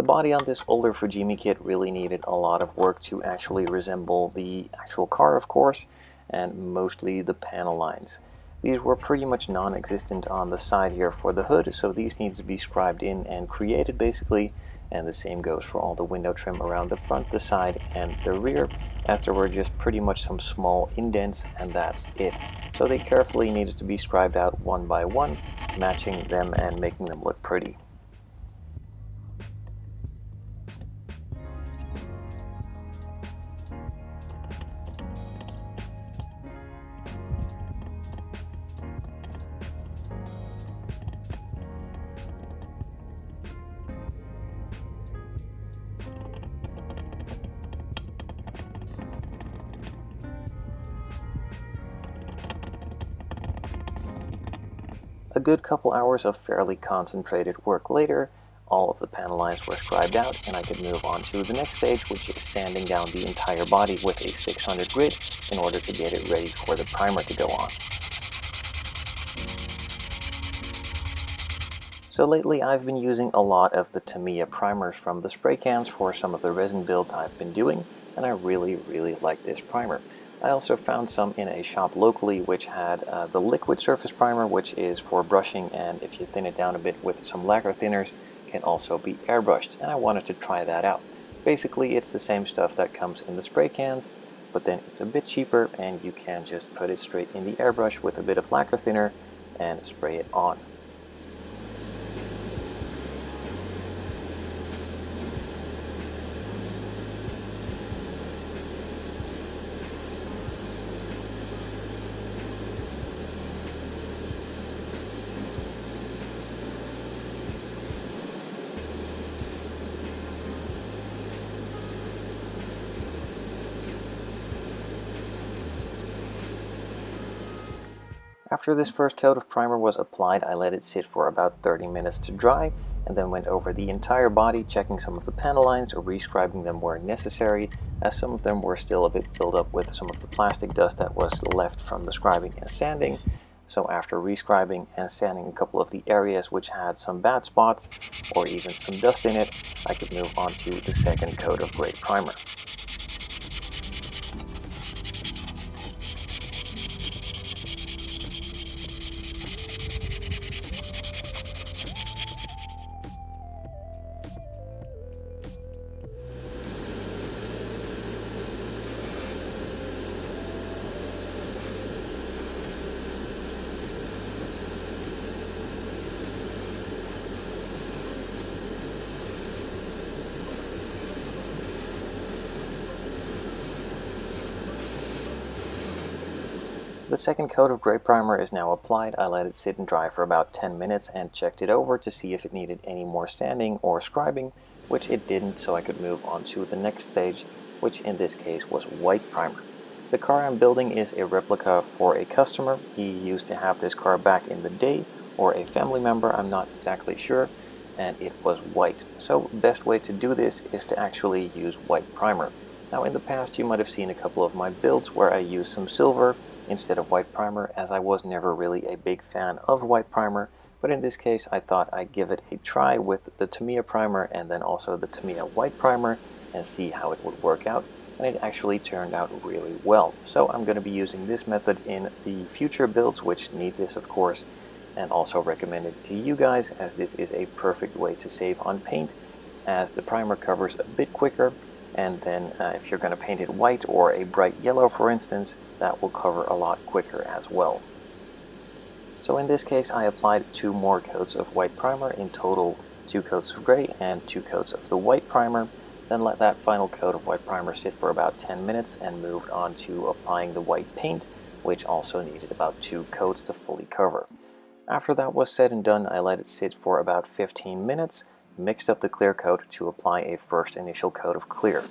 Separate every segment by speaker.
Speaker 1: The body on this older Fujimi kit really needed a lot of work to actually resemble the actual car, of course, and mostly the panel lines. These were pretty much non-existent on the side here for the hood, so these need to be scribed in and created basically, and the same goes for all the window trim around the front, the side, and the rear, as there were just pretty much some small indents, and that's it. So they carefully needed to be scribed out one by one, matching them and making them look pretty. A good couple hours of fairly concentrated work later, all of the panel lines were scribed out, and I could move on to the next stage, which is sanding down the entire body with a 600 grit in order to get it ready for the primer to go on. So lately I've been using a lot of the Tamiya primers from the spray cans for some of the resin builds I've been doing, and I really like this primer. I also found some in a shop locally which had the liquid surface primer, which is for brushing, and if you thin it down a bit with some lacquer thinners, can also be airbrushed, and I wanted to try that out. Basically it's the same stuff that comes in the spray cans, but then it's a bit cheaper and you can just put it straight in the airbrush with a bit of lacquer thinner and spray it on. After this first coat of primer was applied, I let it sit for about 30 minutes to dry, and then went over the entire body, checking some of the panel lines or rescribing them where necessary, as some of them were still a bit filled up with some of the plastic dust that was left from the scribing and sanding. So after rescribing and sanding a couple of the areas which had some bad spots or even some dust in it, I could move on to the second coat of gray primer. The second coat of gray primer is now applied. I let it sit and dry for about 10 minutes and checked it over to see if it needed any more sanding or scribing, which it didn't, so I could move on to the next stage, which in this case was white primer. The car I'm building is a replica for a customer. He used to have this car back in the day, or a family member, I'm not exactly sure, and it was white. So the best way to do this is to actually use white primer. Now in the past you might have seen a couple of my builds where I used some silver instead of white primer, as I was never really a big fan of white primer, but in this case I thought I'd give it a try with the Tamiya primer and then also the Tamiya white primer and see how it would work out, and it actually turned out really well. So I'm going to be using this method in the future builds which need this, of course, and also recommend it to you guys, as this is a perfect way to save on paint, as the primer covers a bit quicker, and then if you're going to paint it white or a bright yellow, for instance, that will cover a lot quicker as well. So in this case I applied 2 more coats of white primer, in total 2 coats of gray and 2 coats of the white primer, then let that final coat of white primer sit for about 10 minutes and moved on to applying the white paint, which also needed about 2 coats to fully cover. After that was said and done, I let it sit for about 15 minutes, mixed up the clear coat to apply a first initial coat of clear.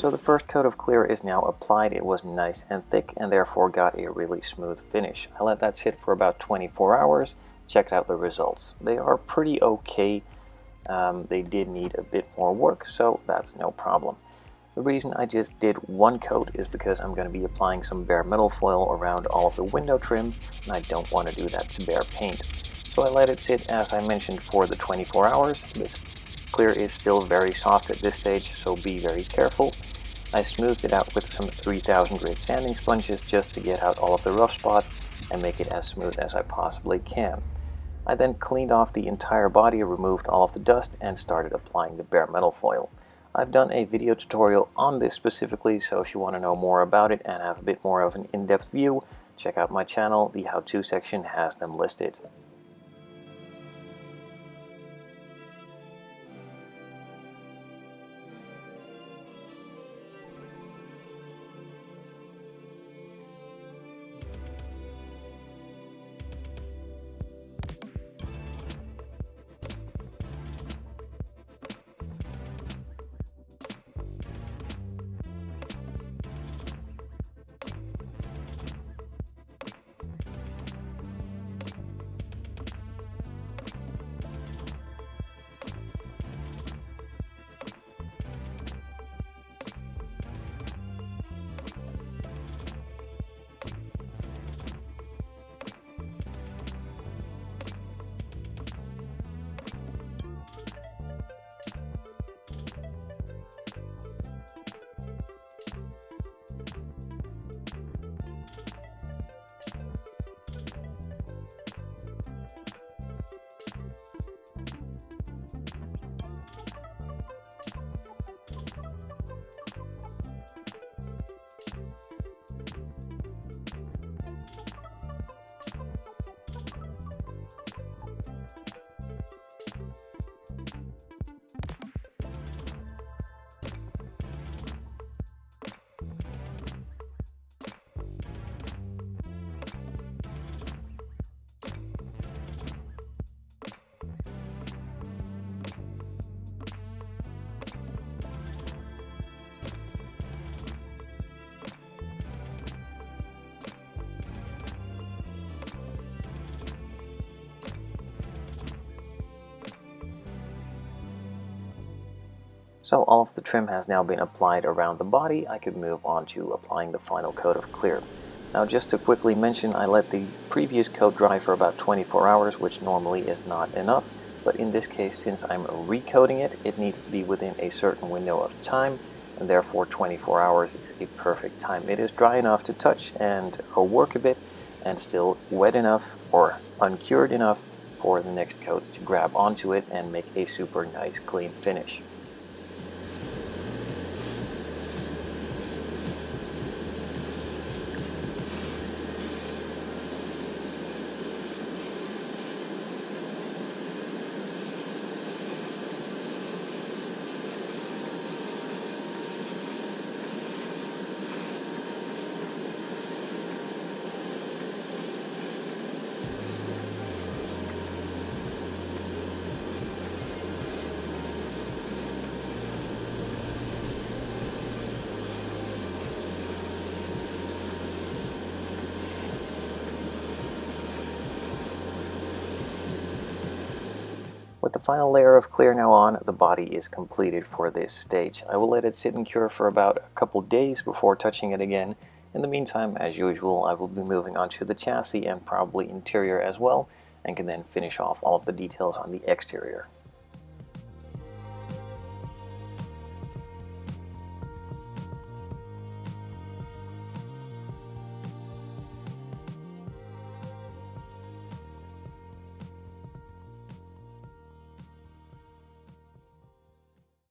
Speaker 1: So the first coat of clear is now applied. It was nice and thick and therefore got a really smooth finish. I let that sit for about 24 hours, checked out the results. They are pretty okay. They did need a bit more work, so that's no problem. The reason I just did one coat is because I'm going to be applying some bare metal foil around all of the window trim, and I don't want to do that to bare paint. So I let it sit, as I mentioned, for the 24 hours. This clear is still very soft at this stage, so be very careful. I smoothed it out with some 3000 grit sanding sponges just to get out all of the rough spots and make it as smooth as I possibly can. I then cleaned off the entire body, removed all of the dust, and started applying the bare metal foil. I've done a video tutorial on this specifically, so if you want to know more about it and have a bit more of an in-depth view, check out my channel. The how-to section has them listed. So all of the trim has now been applied around the body. I could move on to applying the final coat of clear. Now, just to quickly mention, I let the previous coat dry for about 24 hours, which normally is not enough. But in this case, since I'm recoating it, it needs to be within a certain window of time, and therefore 24 hours is a perfect time. It is dry enough to touch and work a bit, and still wet enough or uncured enough for the next coats to grab onto it and make a super nice clean finish. With the final layer of clear now on, the body is completed for this stage. I will let it sit and cure for about a couple days before touching it again. In the meantime, as usual, I will be moving on to the chassis and probably interior as well, and can then finish off all of the details on the exterior.